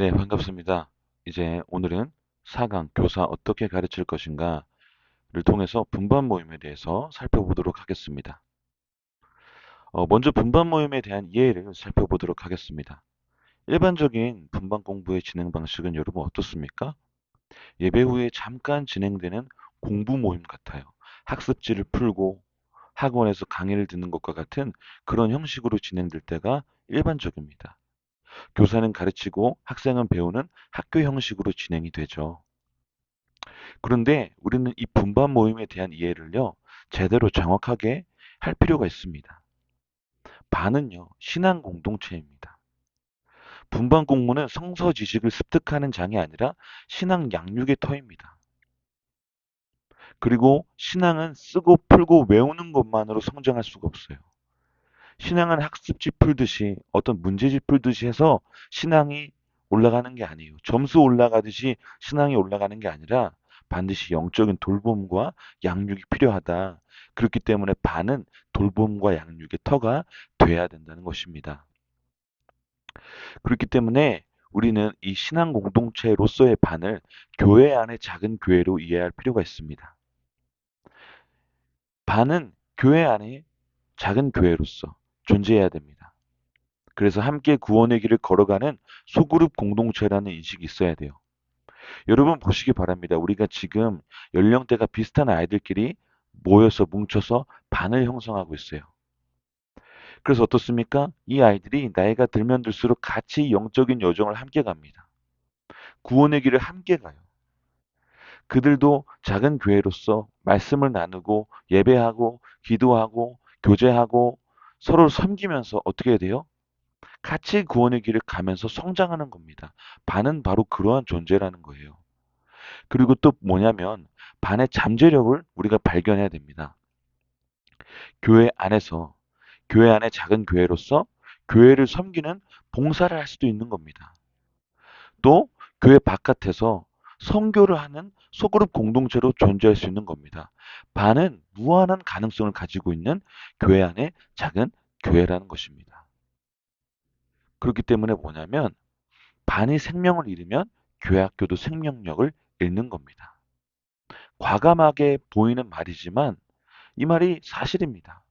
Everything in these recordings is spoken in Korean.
네, 반갑습니다. 이제 오늘은 4강 교사 어떻게 가르칠 것인가를 통해서 분반 모임에 대해서 살펴보도록 하겠습니다. 먼저 분반 모임에 대한 이해를 살펴보도록 하겠습니다. 일반적인 분반 공부의 진행 방식은 여러분 어떻습니까? 예배 후에 잠깐 진행되는 공부 모임 같아요. 학습지를 풀고 학원에서 강의를 듣는 것과 같은 그런 형식으로 진행될 때가 일반적입니다. 교사는 가르치고 학생은 배우는 학교 형식으로 진행이 되죠. 그런데 우리는 이 분반 모임에 대한 이해를요, 제대로 정확하게 할 필요가 있습니다. 반은요, 신앙 공동체입니다. 분반 공부는 성서 지식을 습득하는 장이 아니라 신앙 양육의 터입니다. 그리고 신앙은 쓰고 풀고 외우는 것만으로 성장할 수가 없어요. 신앙은 학습지 풀듯이 어떤 문제집 풀듯이 해서 신앙이 올라가는 게 아니에요. 점수 올라가듯이 신앙이 올라가는 게 아니라 반드시 영적인 돌봄과 양육이 필요하다. 그렇기 때문에 반은 돌봄과 양육의 터가 돼야 된다는 것입니다. 그렇기 때문에 우리는 이 신앙 공동체로서의 반을 교회 안의 작은 교회로 이해할 필요가 있습니다. 반은 교회 안에 작은 교회로서 존재해야 됩니다. 그래서 함께 구원의 길을 걸어가는 소그룹 공동체라는 인식이 있어야 돼요. 여러분 보시기 바랍니다. 우리가 지금 연령대가 비슷한 아이들끼리 모여서 뭉쳐서 반을 형성하고 있어요. 그래서 어떻습니까? 이 아이들이 나이가 들면 들수록 같이 영적인 여정을 함께 갑니다. 구원의 길을 함께 가요. 그들도 작은 교회로서 말씀을 나누고 예배하고 기도하고 교제하고 서로 섬기면서 어떻게 해야 돼요? 같이 구원의 길을 가면서 성장하는 겁니다. 반은 바로 그러한 존재라는 거예요. 그리고 또 뭐냐면 반의 잠재력을 우리가 발견해야 됩니다. 교회 안에서 교회 안의 작은 교회로서 교회를 섬기는 봉사를 할 수도 있는 겁니다. 또 교회 바깥에서 선교를 하는 소그룹 공동체로 존재할 수 있는 겁니다. 반은 무한한 가능성을 가지고 있는 교회 안의 작은 교회라는 것입니다. 그렇기 때문에 뭐냐면 반이 생명을 잃으면 교회 학교도 생명력을 잃는 겁니다. 과감하게 보이는 말이지만 이 말이 사실입니다.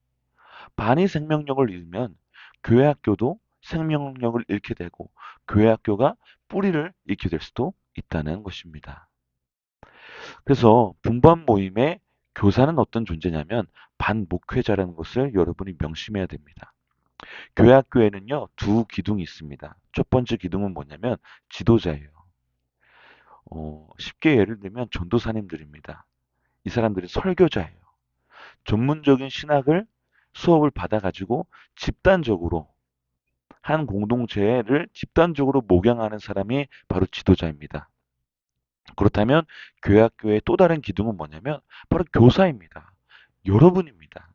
반이 생명력을 잃으면 교회 학교도 생명력을 잃게 되고 교회 학교가 뿌리를 잃게 될 수도 있다는 것입니다. 그래서 분반 모임의 교사는 어떤 존재냐면 반목회자라는 것을 여러분이 명심해야 됩니다. 교회 학교에는요, 두 기둥이 있습니다. 첫 번째 기둥은 뭐냐면 지도자예요. 쉽게 예를 들면 전도사님들입니다. 이 사람들이 설교자예요. 전문적인 신학을 수업을 받아가지고 집단적으로 한 공동체를 집단적으로 목양하는 사람이 바로 지도자입니다. 그렇다면 교회 학교의 또 다른 기둥은 뭐냐면 바로 교사입니다. 여러분입니다.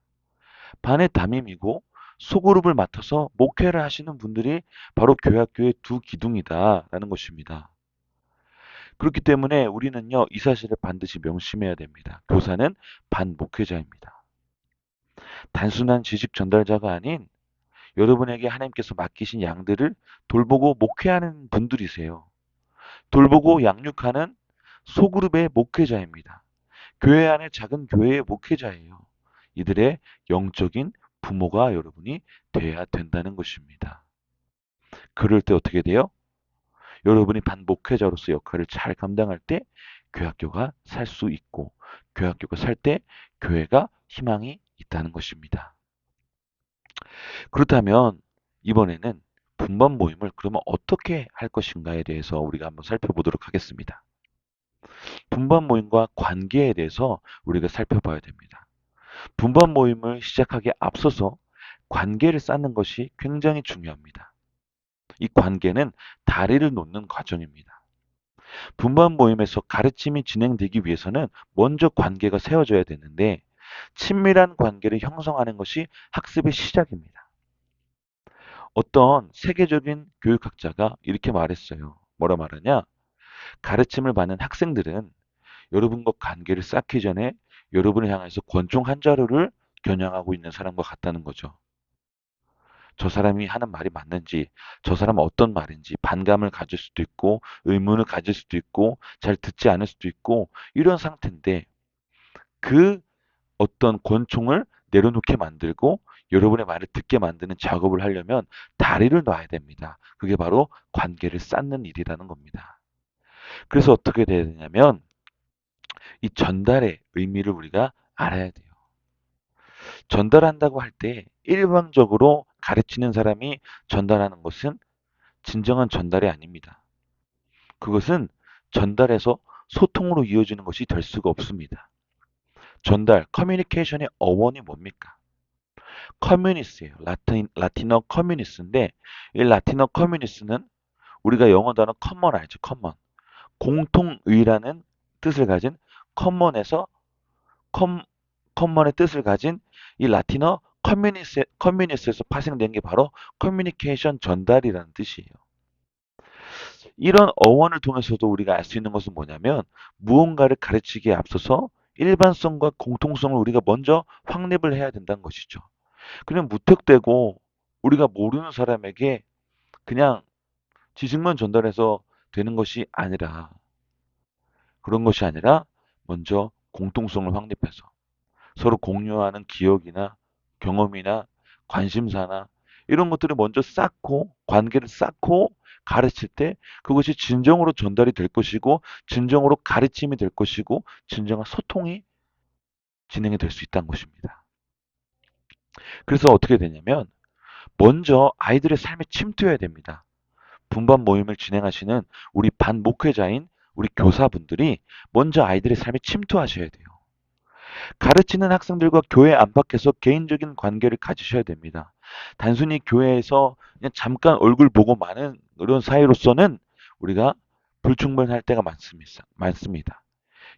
반의 담임이고 소그룹을 맡아서 목회를 하시는 분들이 바로 교회 학교의 두 기둥이다라는 것입니다. 그렇기 때문에 우리는요, 이 사실을 반드시 명심해야 됩니다. 교사는 반목회자입니다. 단순한 지식 전달자가 아닌 여러분에게 하나님께서 맡기신 양들을 돌보고 목회하는 분들이세요. 돌보고 양육하는 소그룹의 목회자입니다. 교회 안에 작은 교회의 목회자예요. 이들의 영적인 부모가 여러분이 돼야 된다는 것입니다. 그럴 때 어떻게 돼요? 여러분이 반목회자로서 역할을 잘 감당할 때 교학교가 살 수 있고 교학교가 살 때 교회가 희망이 있다는 것입니다. 그렇다면 이번에는 분반 모임을 그러면 어떻게 할 것인가에 대해서 우리가 한번 살펴보도록 하겠습니다. 분반 모임과 관계에 대해서 우리가 살펴봐야 됩니다. 분반 모임을 시작하기에 앞서서 관계를 쌓는 것이 굉장히 중요합니다. 이 관계는 다리를 놓는 과정입니다. 분반 모임에서 가르침이 진행되기 위해서는 먼저 관계가 세워져야 되는데 친밀한 관계를 형성하는 것이 학습의 시작입니다. 어떤 세계적인 교육학자가 이렇게 말했어요. 뭐라 말하냐? 가르침을 받는 학생들은 여러분과 관계를 쌓기 전에 여러분을 향해서 권총 한 자루를 겨냥하고 있는 사람과 같다는 거죠. 저 사람이 하는 말이 맞는지, 저 사람은 어떤 말인지 반감을 가질 수도 있고, 의문을 가질 수도 있고, 잘 듣지 않을 수도 있고, 이런 상태인데, 그 어떤 권총을 내려놓게 만들고, 여러분의 말을 듣게 만드는 작업을 하려면 다리를 놔야 됩니다. 그게 바로 관계를 쌓는 일이라는 겁니다. 그래서 어떻게 돼야 되냐면, 이 전달의 의미를 우리가 알아야 돼요. 전달한다고 할 때 일방적으로 가르치는 사람이 전달하는 것은 진정한 전달이 아닙니다. 그것은 전달에서 소통으로 이어지는 것이 될 수가 없습니다. 전달, 커뮤니케이션의 어원이 뭡니까? 커뮤니스예요. 라틴어 커뮤니스인데 이 라틴어 커뮤니스는 우리가 영어 단어 커먼 알죠? 커먼. 공통의라는 뜻을 가진 커먼에서 컴, 커먼의 뜻을 가진 이 라틴어 커뮤니스에서 파생된 게 바로 커뮤니케이션 전달이라는 뜻이에요. 이런 어원을 통해서도 우리가 알 수 있는 것은 뭐냐면 무언가를 가르치기에 앞서서 일반성과 공통성을 우리가 먼저 확립을 해야 된다는 것이죠. 그냥 무턱대고 우리가 모르는 사람에게 그냥 지식만 전달해서 되는 것이 아니라 그런 것이 아니라 먼저 공통성을 확립해서 서로 공유하는 기억이나 경험이나 관심사나 이런 것들을 먼저 쌓고 관계를 쌓고 가르칠 때 그것이 진정으로 전달이 될 것이고 진정으로 가르침이 될 것이고 진정한 소통이 진행이 될 수 있다는 것입니다. 그래서 어떻게 되냐면 먼저 아이들의 삶에 침투해야 됩니다. 분반 모임을 진행하시는 우리 반 목회자인 우리 교사분들이 먼저 아이들의 삶에 침투하셔야 돼요. 가르치는 학생들과 교회 안팎에서 개인적인 관계를 가지셔야 됩니다. 단순히 교회에서 그냥 잠깐 얼굴 보고 마는 그런 사이로서는 우리가 불충분할 때가 많습니다.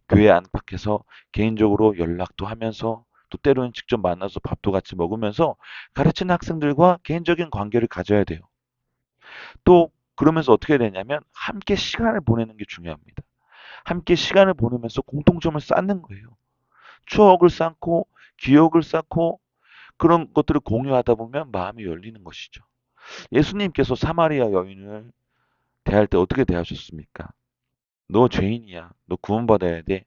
교회 안팎에서 개인적으로 연락도 하면서 또 때로는 직접 만나서 밥도 같이 먹으면서 가르치는 학생들과 개인적인 관계를 가져야 돼요. 또 그러면서 어떻게 되냐면 함께 시간을 보내는 게 중요합니다. 함께 시간을 보내면서 공통점을 쌓는 거예요. 추억을 쌓고 기억을 쌓고 그런 것들을 공유하다 보면 마음이 열리는 것이죠. 예수님께서 사마리아 여인을 대할 때 어떻게 대하셨습니까? 너 죄인이야. 너 구원받아야 돼.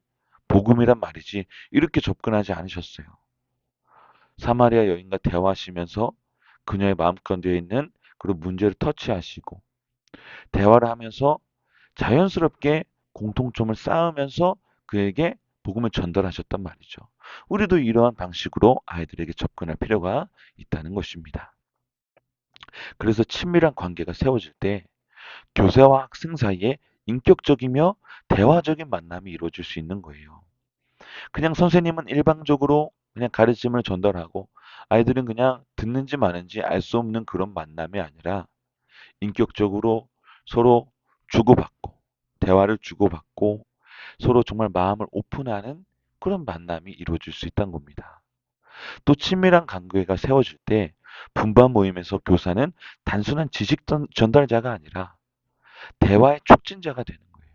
복음이란 말이지. 이렇게 접근하지 않으셨어요. 사마리아 여인과 대화하시면서 그녀의 마음가운데 있는 그런 문제를 터치하시고 대화를 하면서 자연스럽게 공통점을 쌓으면서 그에게 복음을 전달하셨단 말이죠. 우리도 이러한 방식으로 아이들에게 접근할 필요가 있다는 것입니다. 그래서 친밀한 관계가 세워질 때 교사와 학생 사이에 인격적이며 대화적인 만남이 이루어질 수 있는 거예요. 그냥 선생님은 일방적으로 그냥 가르침을 전달하고 아이들은 그냥 듣는지 마는지 알 수 없는 그런 만남이 아니라 인격적으로 서로 주고받고 대화를 주고받고 서로 정말 마음을 오픈하는 그런 만남이 이루어질 수 있다는 겁니다. 또 친밀한 관계가 세워질 때 분반 모임에서 교사는 단순한 지식 전달자가 아니라 대화의 촉진자가 되는 거예요.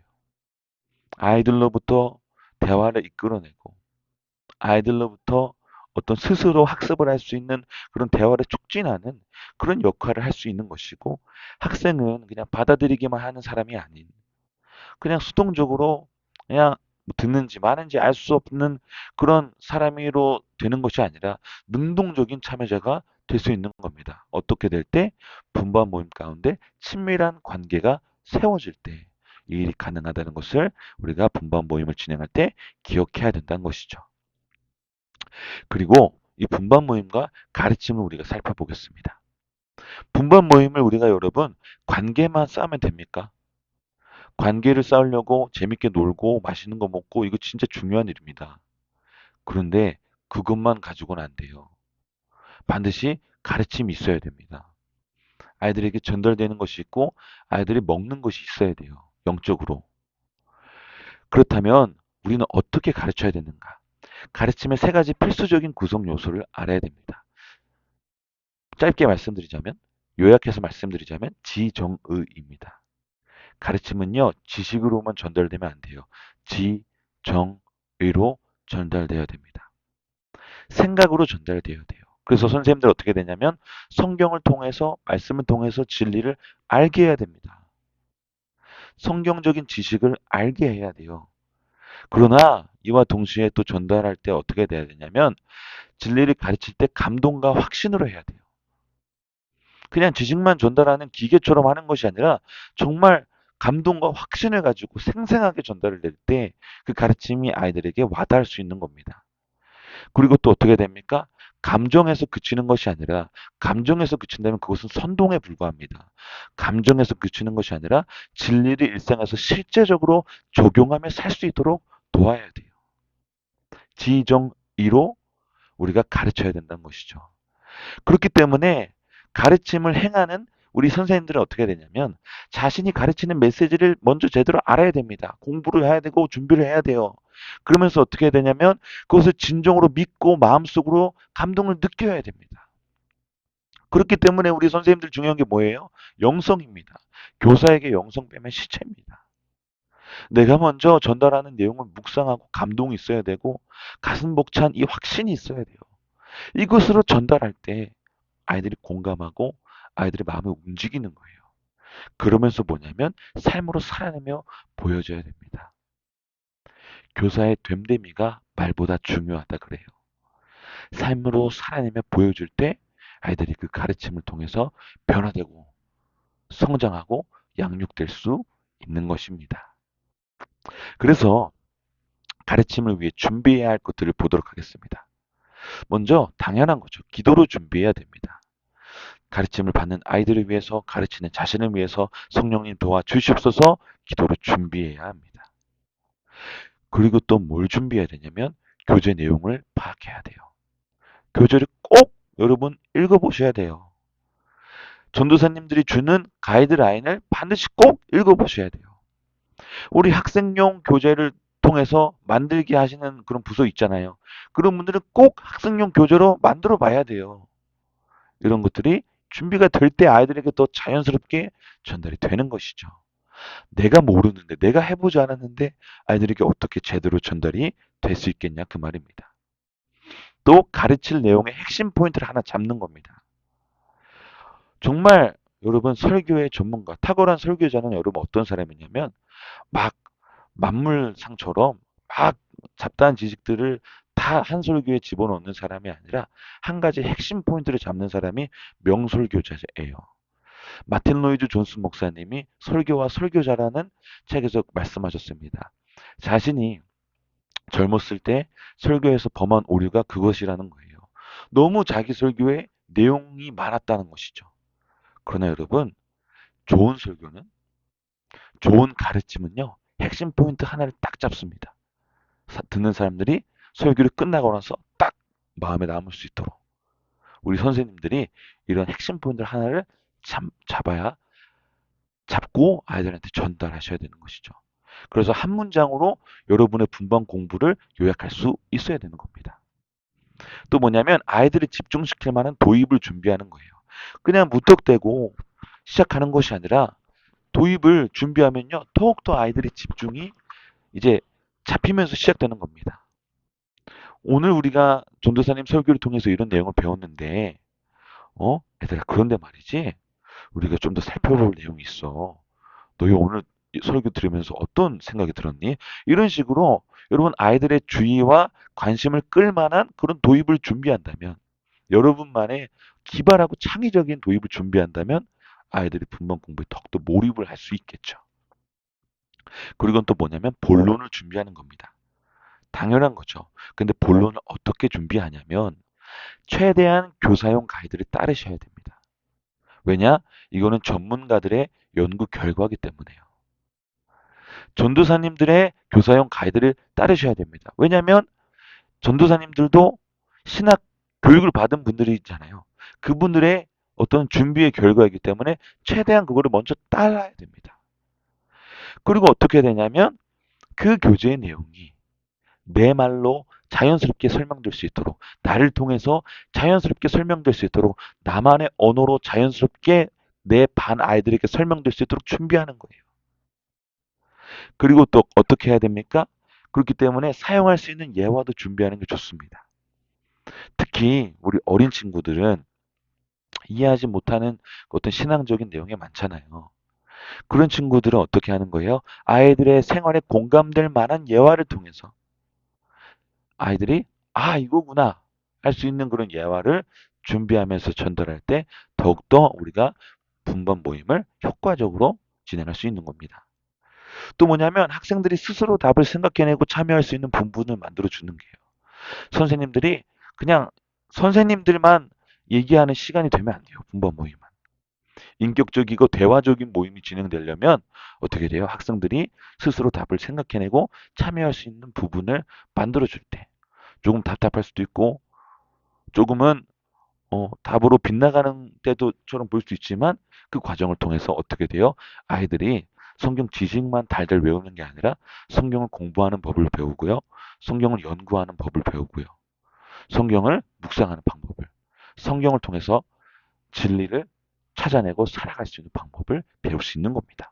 아이들로부터 대화를 이끌어내고 아이들로부터 어떤 스스로 학습을 할 수 있는 그런 대화를 촉진하는 그런 역할을 할 수 있는 것이고 학생은 그냥 받아들이기만 하는 사람이 아닌 그냥 수동적으로 그냥 듣는지 마는지 알 수 없는 그런 사람으로 되는 것이 아니라 능동적인 참여자가 될 수 있는 겁니다. 어떻게 될 때? 분반 모임 가운데 친밀한 관계가 세워질 때 이 일이 가능하다는 것을 우리가 분반 모임을 진행할 때 기억해야 된다는 것이죠. 그리고 이 분반 모임과 가르침을 우리가 살펴보겠습니다. 분반 모임을 우리가 여러분 관계만 쌓으면 됩니까? 관계를 쌓으려고 재밌게 놀고 맛있는 거 먹고 이거 진짜 중요한 일입니다. 그런데 그것만 가지고는 안 돼요. 반드시 가르침이 있어야 됩니다. 아이들에게 전달되는 것이 있고 아이들이 먹는 것이 있어야 돼요. 영적으로. 그렇다면 우리는 어떻게 가르쳐야 되는가? 가르침의 세 가지 필수적인 구성 요소를 알아야 됩니다. 짧게 말씀드리자면, 요약해서 말씀드리자면 지정의입니다. 가르침은요, 지식으로만 전달되면 안 돼요. 지정의로 전달되어야 됩니다. 생각으로 전달되어야 돼요. 그래서 선생님들 어떻게 되냐면 성경을 통해서 말씀을 통해서 진리를 알게 해야 됩니다. 성경적인 지식을 알게 해야 돼요. 그러나 이와 동시에 또 전달할 때 어떻게 돼야 되냐면 진리를 가르칠 때 감동과 확신으로 해야 돼요. 그냥 지식만 전달하는 기계처럼 하는 것이 아니라 정말 감동과 확신을 가지고 생생하게 전달을 낼 때 그 가르침이 아이들에게 와닿을 수 있는 겁니다. 그리고 또 어떻게 됩니까? 감정에서 그치는 것이 아니라 감정에서 그친다면 그것은 선동에 불과합니다. 감정에서 그치는 것이 아니라 진리를 일상에서 실제적으로 적용하며 살 수 있도록 도와야 돼요. 지정의로 우리가 가르쳐야 된다는 것이죠. 그렇기 때문에 가르침을 행하는 우리 선생님들은 어떻게 되냐면 자신이 가르치는 메시지를 먼저 제대로 알아야 됩니다. 공부를 해야 되고 준비를 해야 돼요. 그러면서 어떻게 해야 되냐면 그것을 진정으로 믿고 마음속으로 감동을 느껴야 됩니다. 그렇기 때문에 우리 선생님들 중요한 게 뭐예요? 영성입니다. 교사에게 영성 빼면 시체입니다. 내가 먼저 전달하는 내용을 묵상하고 감동이 있어야 되고 가슴 벅찬 이 확신이 있어야 돼요. 이것으로 전달할 때 아이들이 공감하고 아이들의 마음을 움직이는 거예요. 그러면서 뭐냐면 삶으로 살아내며 보여줘야 됩니다. 교사의 됨됨이가 말보다 중요하다 그래요. 삶으로 살아내며 보여줄 때 아이들이 그 가르침을 통해서 변화되고 성장하고 양육될 수 있는 것입니다. 그래서 가르침을 위해 준비해야 할 것들을 보도록 하겠습니다. 먼저 당연한 거죠. 기도로 준비해야 됩니다. 가르침을 받는 아이들을 위해서 가르치는 자신을 위해서 성령님 도와주시옵소서 기도로 준비해야 합니다. 그리고 또 뭘 준비해야 되냐면 교재 내용을 파악해야 돼요. 교재를 꼭 여러분 읽어보셔야 돼요. 전도사님들이 주는 가이드라인을 반드시 꼭 읽어보셔야 돼요. 우리 학생용 교재를 통해서 만들게 하시는 그런 부서 있잖아요. 그런 분들은 꼭 학생용 교재로 만들어 봐야 돼요. 이런 것들이 준비가 될 때 아이들에게 더 자연스럽게 전달이 되는 것이죠. 내가 모르는데, 내가 해보지 않았는데 아이들에게 어떻게 제대로 전달이 될 수 있겠냐 그 말입니다. 또 가르칠 내용의 핵심 포인트를 하나 잡는 겁니다. 정말 여러분 설교의 전문가, 탁월한 설교자는 여러분 어떤 사람이냐면 막 만물상처럼 막 잡다한 지식들을 다 한 설교에 집어넣는 사람이 아니라 한 가지 핵심 포인트를 잡는 사람이 명설교자예요. 마틴 로이드 존슨 목사님이 설교와 설교자라는 책에서 말씀하셨습니다. 자신이 젊었을 때 설교에서 범한 오류가 그것이라는 거예요. 너무 자기 설교에 내용이 많았다는 것이죠. 그러나 여러분, 좋은 설교는, 좋은 가르침은요, 핵심 포인트 하나를 딱 잡습니다. 듣는 사람들이 설교를 끝나고 나서 딱 마음에 남을 수 있도록 우리 선생님들이 이런 핵심 포인트 하나를 잡아야 잡고 아이들한테 전달하셔야 되는 것이죠. 그래서 한 문장으로 여러분의 분반 공부를 요약할 수 있어야 되는 겁니다. 또 뭐냐면 아이들을 집중시킬 만한 도입을 준비하는 거예요. 그냥 무턱대고 시작하는 것이 아니라 도입을 준비하면요. 더욱더 아이들의 집중이 이제 잡히면서 시작되는 겁니다. 오늘 우리가 전도사님 설교를 통해서 이런 내용을 배웠는데, 얘들아, 그런데 말이지, 우리가 좀 더 살펴볼 내용이 있어. 너희 오늘 설교 들으면서 어떤 생각이 들었니? 이런 식으로 여러분 아이들의 주의와 관심을 끌 만한 그런 도입을 준비한다면, 여러분만의 기발하고 창의적인 도입을 준비한다면 아이들이 분반 공부에 더욱더 몰입을 할 수 있겠죠. 그리고 또 뭐냐면 본론을 준비하는 겁니다. 당연한 거죠. 근데 본론을 어떻게 준비하냐면 최대한 교사용 가이드를 따르셔야 됩니다. 왜냐? 이거는 전문가들의 연구 결과이기 때문에요. 전도사님들의 교사용 가이드를 따르셔야 됩니다. 왜냐하면 전도사님들도 신학 교육을 받은 분들이 있잖아요. 그분들의 어떤 준비의 결과이기 때문에 최대한 그거를 먼저 따라야 됩니다. 그리고 어떻게 되냐면 그 교재의 내용이 내 말로 자연스럽게 설명될 수 있도록 나를 통해서 자연스럽게 설명될 수 있도록 나만의 언어로 자연스럽게 내 반 아이들에게 설명될 수 있도록 준비하는 거예요. 그리고 또 어떻게 해야 됩니까? 그렇기 때문에 사용할 수 있는 예화도 준비하는 게 좋습니다. 특히 우리 어린 친구들은 이해하지 못하는 어떤 신앙적인 내용이 많잖아요. 그런 친구들은 어떻게 하는 거예요? 아이들의 생활에 공감될 만한 예화를 통해서 아이들이 아, 이거구나 할 수 있는 그런 예화를 준비하면서 전달할 때 더욱더 우리가 분반 모임을 효과적으로 진행할 수 있는 겁니다. 또 뭐냐면 학생들이 스스로 답을 생각해내고 참여할 수 있는 분분을 만들어 주는 게요. 선생님들이 그냥 선생님들만 얘기하는 시간이 되면 안 돼요. 분반 모임은. 인격적이고 대화적인 모임이 진행되려면 어떻게 돼요? 학생들이 스스로 답을 생각해내고 참여할 수 있는 부분을 만들어 줄 때. 조금 답답할 수도 있고 조금은 답으로 빗나가는 때도처럼 보일 수 있지만 그 과정을 통해서 어떻게 돼요? 아이들이 성경 지식만 달달 외우는 게 아니라 성경을 공부하는 법을 배우고요. 성경을 연구하는 법을 배우고요. 성경을 묵상하는 방법을. 성경을 통해서 진리를 찾아내고 살아갈 수 있는 방법을 배울 수 있는 겁니다.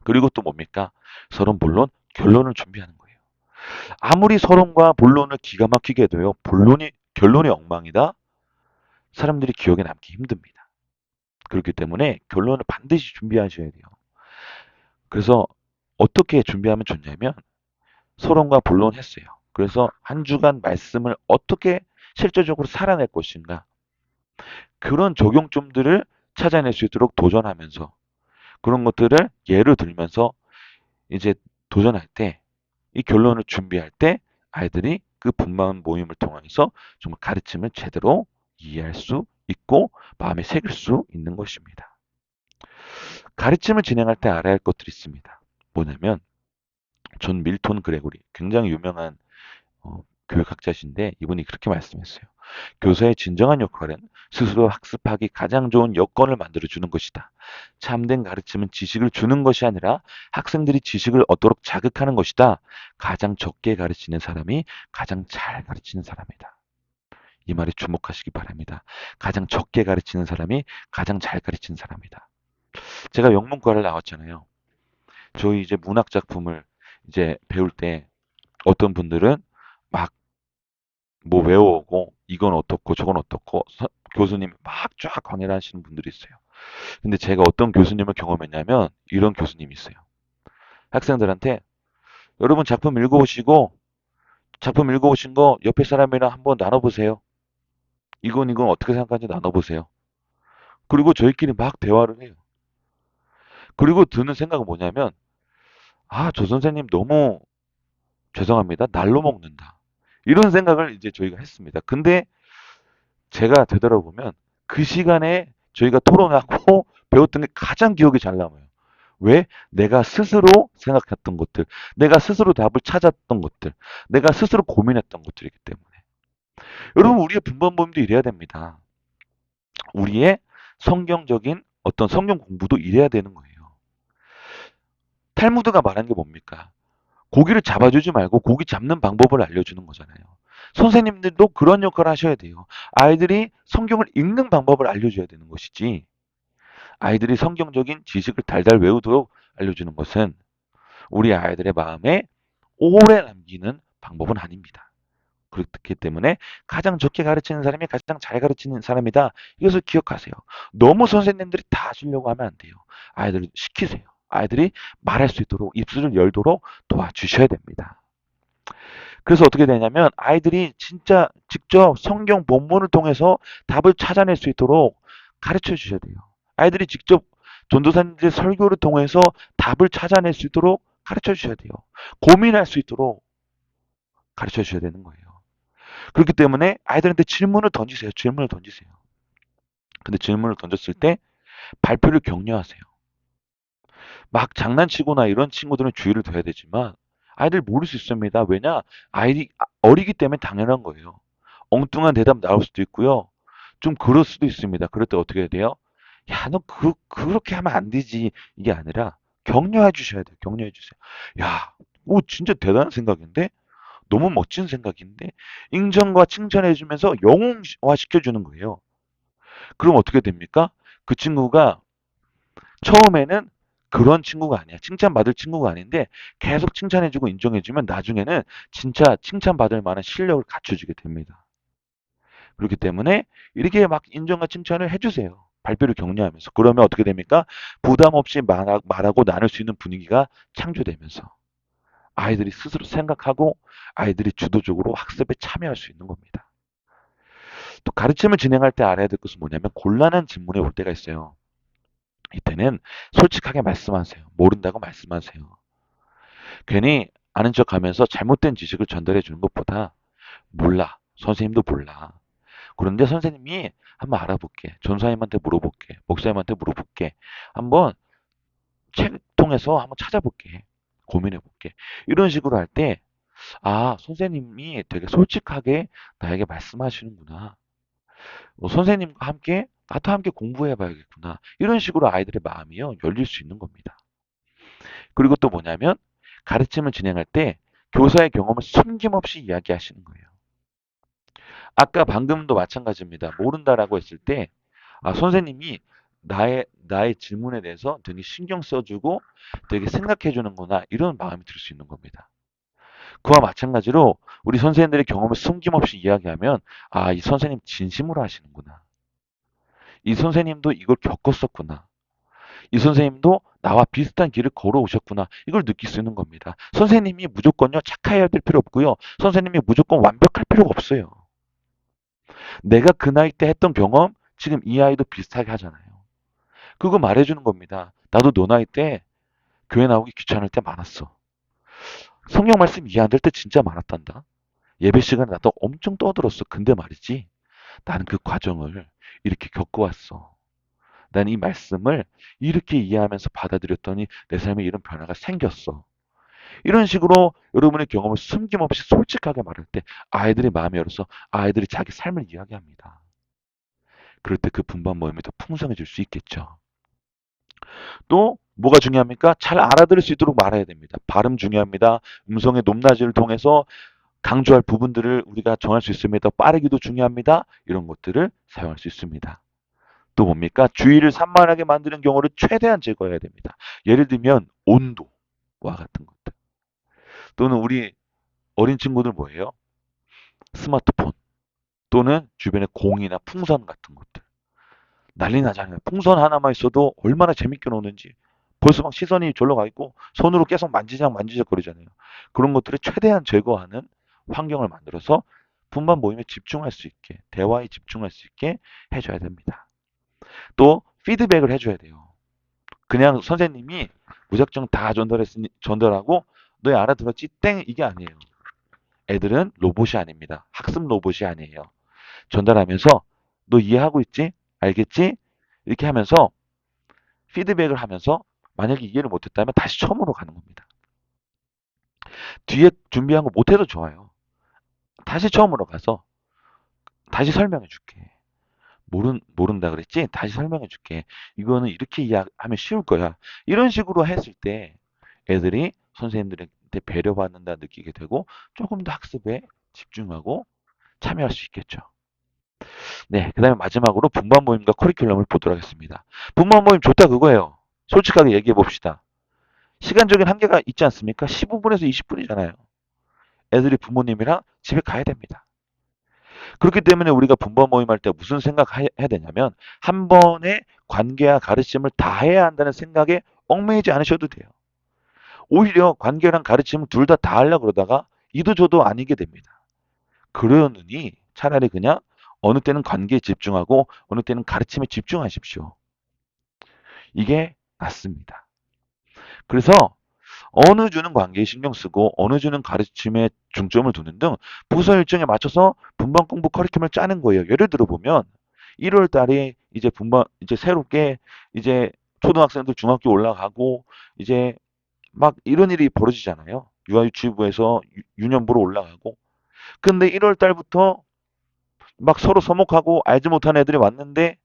그리고 또 뭡니까? 서론, 본론, 결론을 준비하는 거예요. 아무리 서론과 본론을 기가 막히게 해도요. 결론이 엉망이다. 사람들이 기억에 남기 힘듭니다. 그렇기 때문에 결론을 반드시 준비하셔야 돼요. 그래서 어떻게 준비하면 좋냐면 서론과 본론 했어요. 그래서 한 주간 말씀을 어떻게 실제적으로 살아낼 것인가 그런 적용점들을 찾아낼 수 있도록 도전하면서 그런 것들을 예를 들면서 이제 도전할 때 이 결론을 준비할 때 아이들이 그 분만 모임을 통해서 정말 가르침을 제대로 이해할 수 있고 마음에 새길 수 있는 것입니다. 가르침을 진행할 때 알아야 할 것들이 있습니다. 뭐냐면 존 밀톤 그레고리 굉장히 유명한 교육학자신데 이분이 그렇게 말씀했어요. 교사의 진정한 역할은 스스로 학습하기 가장 좋은 여건을 만들어주는 것이다. 참된 가르침은 지식을 주는 것이 아니라 학생들이 지식을 얻도록 자극하는 것이다. 가장 적게 가르치는 사람이 가장 잘 가르치는 사람이다. 이 말에 주목하시기 바랍니다. 가장 적게 가르치는 사람이 가장 잘 가르치는 사람이다. 제가 영문과를 나왔잖아요. 저희 이제 문학 작품을 이제 배울 때 어떤 분들은 막 뭐 외워오고 이건 어떻고 저건 어떻고 교수님 막 쫙 강의를 하시는 분들이 있어요. 근데 제가 어떤 교수님을 경험했냐면 이런 교수님이 있어요. 학생들한테 여러분 작품 읽어보신 거 옆에 사람이랑 한번 나눠보세요. 이건 어떻게 생각하는지 나눠보세요. 그리고 저희끼리 막 대화를 해요. 그리고 드는 생각은 뭐냐면 아, 저 선생님 너무 죄송합니다. 날로 먹는다. 이런 생각을 이제 저희가 했습니다. 근데 제가 되돌아보면 그 시간에 저희가 토론하고 배웠던 게 가장 기억이 잘 남아요. 왜? 내가 스스로 생각했던 것들, 내가 스스로 답을 찾았던 것들, 내가 스스로 고민했던 것들이기 때문에. 여러분, 우리의 분반범도 이래야 됩니다. 우리의 성경적인 어떤 성경 공부도 이래야 되는 거예요. 탈무드가 말하는 게 뭡니까? 고기를 잡아주지 말고 고기 잡는 방법을 알려주는 거잖아요. 선생님들도 그런 역할을 하셔야 돼요. 아이들이 성경을 읽는 방법을 알려줘야 되는 것이지. 아이들이 성경적인 지식을 달달 외우도록 알려주는 것은 우리 아이들의 마음에 오래 남기는 방법은 아닙니다. 그렇기 때문에 가장 적게 가르치는 사람이 가장 잘 가르치는 사람이다. 이것을 기억하세요. 너무 선생님들이 다 하시려고 하면 안 돼요. 아이들을 시키세요. 아이들이 말할 수 있도록 입술을 열도록 도와주셔야 됩니다. 그래서 어떻게 되냐면 아이들이 진짜 직접 성경 본문을 통해서 답을 찾아낼 수 있도록 가르쳐 주셔야 돼요. 아이들이 직접 전도사님들의 설교를 통해서 답을 찾아낼 수 있도록 가르쳐 주셔야 돼요. 고민할 수 있도록 가르쳐 주셔야 되는 거예요. 그렇기 때문에 아이들한테 질문을 던지세요. 질문을 던지세요. 근데 질문을 던졌을 때 발표를 격려하세요. 막 장난치거나 이런 친구들은 주의를 둬야 되지만 아이들 모를 수 있습니다. 왜냐? 아이들이 어리기 때문에 당연한 거예요. 엉뚱한 대답 나올 수도 있고요. 좀 그럴 수도 있습니다. 그럴 때 어떻게 해야 돼요? 야, 너 그렇게 하면 안 되지. 이게 아니라 격려해 주셔야 돼요. 격려해 주세요. 야, 오, 진짜 대단한 생각인데? 너무 멋진 생각인데? 인정과 칭찬해 주면서 영웅화 시켜주는 거예요. 그럼 어떻게 됩니까? 그 친구가 처음에는 그런 친구가 아니야. 칭찬받을 친구가 아닌데 계속 칭찬해주고 인정해주면 나중에는 진짜 칭찬받을 만한 실력을 갖춰주게 됩니다. 그렇기 때문에 이렇게 막 인정과 칭찬을 해주세요. 발표를 격려하면서. 그러면 어떻게 됩니까? 부담 없이 말하고 나눌 수 있는 분위기가 창조되면서 아이들이 스스로 생각하고 아이들이 주도적으로 학습에 참여할 수 있는 겁니다. 또 가르침을 진행할 때 알아야 될 것은 뭐냐면 곤란한 질문이 올 때가 있어요. 이때는 솔직하게 말씀하세요. 모른다고 말씀하세요. 괜히 아는 척하면서 잘못된 지식을 전달해 주는 것보다 몰라. 선생님도 몰라. 그런데 선생님이 한번 알아볼게. 전사님한테 물어볼게. 목사님한테 물어볼게. 한번 책 통해서 한번 찾아볼게. 고민해볼게. 이런 식으로 할 때, 아, 선생님이 되게 솔직하게 나에게 말씀하시는구나. 선생님과 함께, 나도 함께 공부해봐야겠구나. 이런 식으로 아이들의 마음이요, 열릴 수 있는 겁니다. 그리고 또 뭐냐면, 가르침을 진행할 때 교사의 경험을 숨김없이 이야기하시는 거예요. 아까 방금도 마찬가지입니다. 모른다라고 했을 때, 아, 선생님이 나의 질문에 대해서 되게 신경 써주고 되게 생각해 주는구나. 이런 마음이 들 수 있는 겁니다. 그와 마찬가지로 우리 선생님들의 경험을 숨김없이 이야기하면, 아, 이 선생님 진심으로 하시는구나. 이 선생님도 이걸 겪었었구나. 이 선생님도 나와 비슷한 길을 걸어오셨구나. 이걸 느낄 수 있는 겁니다. 선생님이 무조건요, 착해야 될 필요 없고요. 선생님이 무조건 완벽할 필요가 없어요. 내가 그 나이 때 했던 경험, 지금 이 아이도 비슷하게 하잖아요. 그거 말해주는 겁니다. 나도 너 나이 때 교회 나오기 귀찮을 때 많았어. 성경 말씀 이해 안 될 때 진짜 많았단다. 예배 시간에 나도 엄청 떠들었어. 근데 말이지, 나는 그 과정을 이렇게 겪어왔어. 나는 이 말씀을 이렇게 이해하면서 받아들였더니 내 삶에 이런 변화가 생겼어. 이런 식으로 여러분의 경험을 숨김없이 솔직하게 말할 때 아이들의 마음이 열어서 아이들이 자기 삶을 이야기합니다. 그럴 때 그 분반 모임이 더 풍성해질 수 있겠죠. 또 뭐가 중요합니까? 잘 알아들을 수 있도록 말해야 됩니다. 발음 중요합니다. 음성의 높낮이를 통해서 강조할 부분들을 우리가 정할 수 있습니다. 빠르기도 중요합니다. 이런 것들을 사용할 수 있습니다. 또 뭡니까? 주의를 산만하게 만드는 경우를 최대한 제거해야 됩니다. 예를 들면 온도와 같은 것들. 또는 우리 어린 친구들 뭐예요? 스마트폰 또는 주변의 공이나 풍선 같은 것들. 난리 나잖아요. 풍선 하나만 있어도 얼마나 재밌게 노는지. 벌써 막 시선이 절로 가 있고 손으로 계속 만지작 거리잖아요. 그런 것들을 최대한 제거하는 환경을 만들어서 분반 모임에 집중할 수 있게, 대화에 집중할 수 있게 해줘야 됩니다. 또 피드백을 해줘야 돼요. 그냥 선생님이 무작정 다 전달하고 너 알아들었지? 땡 이게 아니에요. 애들은 로봇이 아닙니다. 학습 로봇이 아니에요. 전달하면서 너 이해하고 있지? 알겠지? 이렇게 하면서 피드백을 하면서 만약에 이해를 못했다면 다시 처음으로 가는 겁니다. 뒤에 준비한 거 못해도 좋아요. 다시 처음으로 가서 다시 설명해 줄게. 모른다 그랬지? 다시 설명해 줄게. 이거는 이렇게 이해하면 쉬울 거야. 이런 식으로 했을 때 애들이 선생님들한테 배려받는다 느끼게 되고 조금 더 학습에 집중하고 참여할 수 있겠죠. 네, 그 다음에 마지막으로 분반 모임과 커리큘럼을 보도록 하겠습니다. 분반 모임 좋다 그거예요. 솔직하게 얘기해 봅시다. 시간적인 한계가 있지 않습니까? 15분에서 20분이잖아요. 애들이 부모님이랑 집에 가야 됩니다. 그렇기 때문에 우리가 분반 모임할 때 무슨 생각해야 되냐면 한 번에 관계와 가르침을 다 해야 한다는 생각에 얽매이지 않으셔도 돼요. 오히려 관계랑 가르침을 둘 다 하려고 그러다가 이도 저도 아니게 됩니다. 그러느니 차라리 그냥 어느 때는 관계에 집중하고 어느 때는 가르침에 집중하십시오. 이게 낫습니다. 그래서 어느 주는 관계에 신경 쓰고 어느 주는 가르침에 중점을 두는 등 부서 일정에 맞춰서 분반 공부 커리큘럼을 짜는 거예요. 예를 들어 보면 1월 달에 이제 이제 새롭게 이제 초등학생들 중학교 올라가고 이제 막 이런 일이 벌어지잖아요. 유아유치부에서 유년부로 올라가고. 근데 1월 달부터 막 서로 서먹하고 알지 못하는 애들이 왔는데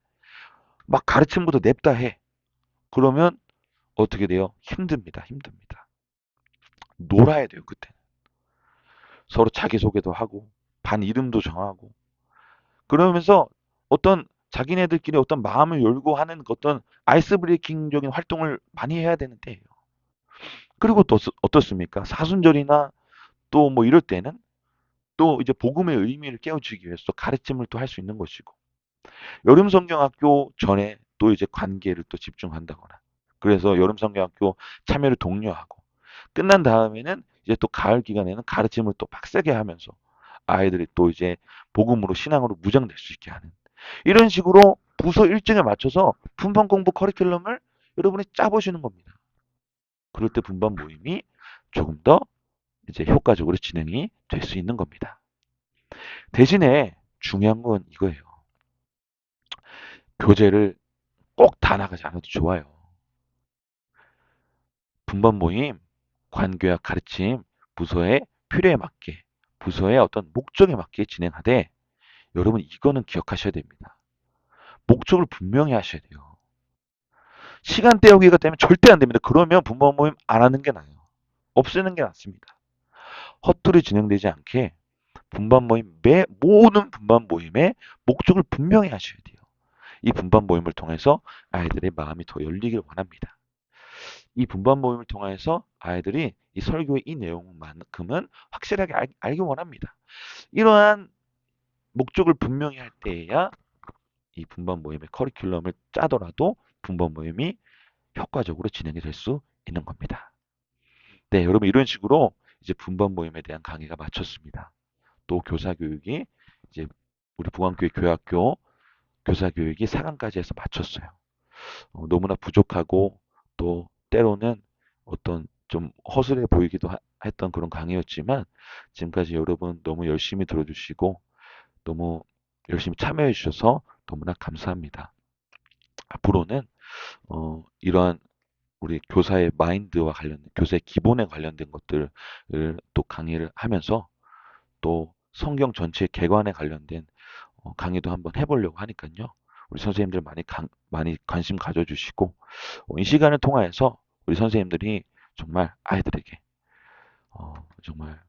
막 가르침부터 냅다 해. 그러면 어떻게 돼요? 힘듭니다. 힘듭니다. 놀아야 돼요, 그때. 서로 자기소개도 하고, 반 이름도 정하고. 그러면서 어떤 자기네들끼리 어떤 마음을 열고 하는 어떤 아이스 브레이킹적인 활동을 많이 해야 되는 때예요. 그리고 또 어떻습니까? 사순절이나 또 뭐 이럴 때는 또 이제 복음의 의미를 깨우치기 위해서 또 가르침을 또 할 수 있는 것이고 여름 성경학교 전에 또 이제 관계를 또 집중한다거나 그래서 여름 성경학교 참여를 독려하고 끝난 다음에는 이제 또 가을 기간에는 가르침을 또 빡세게 하면서 아이들이 또 이제 복음으로 신앙으로 무장될 수 있게 하는 이런 식으로 부서 일정에 맞춰서 분반 공부 커리큘럼을 여러분이 짜보시는 겁니다. 그럴 때 분반 모임이 조금 더 이제 효과적으로 진행이 될 수 있는 겁니다. 대신에 중요한 건 이거예요. 교재를 꼭 다 나가지 않아도 좋아요. 분반 모임, 관교학 가르침, 부서의 필요에 맞게, 부서의 어떤 목적에 맞게 진행하되 여러분 이거는 기억하셔야 됩니다. 목적을 분명히 하셔야 돼요. 시간 때우기가 되면 절대 안 됩니다. 그러면 분반 모임 안 하는 게 나아요. 없애는 게 낫습니다. 헛둘이 진행되지 않게 분반 모임 모든 분반 모임의 목적을 분명히 하셔야 돼요. 이 분반 모임을 통해서 아이들의 마음이 더 열리길 원합니다. 이 분반 모임을 통해서 아이들이 이 설교의 이 내용만큼은 확실하게 알기 원합니다. 이러한 목적을 분명히 할 때에야 이 분반 모임의 커리큘럼을 짜더라도 분반 모임이 효과적으로 진행이 될 수 있는 겁니다. 네, 여러분 이런 식으로 이제 분반 모임에 대한 강의가 마쳤습니다. 또 교사 교육이 이제 우리 부안교회 교학교 교사 교육이 4강까지 해서 마쳤어요. 너무나 부족하고 또 때로는 어떤 좀 허술해 보이기도 했던 그런 강의였지만 지금까지 여러분 너무 열심히 들어주시고 너무 열심히 참여해 주셔서 너무나 감사합니다. 앞으로는 이러한 우리 교사의 마인드와 관련된 교사의 기본에 관련된 것들을 또 강의를 하면서 또 성경 전체 개관에 관련된 강의도 한번 해보려고 하니까요. 우리 선생님들 많이 관심 가져주시고 이 시간을 통하여서 우리 선생님들이 정말 아이들에게 정말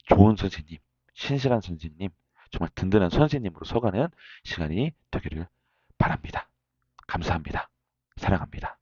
좋은 선생님, 신실한 선생님, 정말 든든한 선생님으로 서가는 시간이 되기를 바랍니다. 감사합니다. 사랑합니다.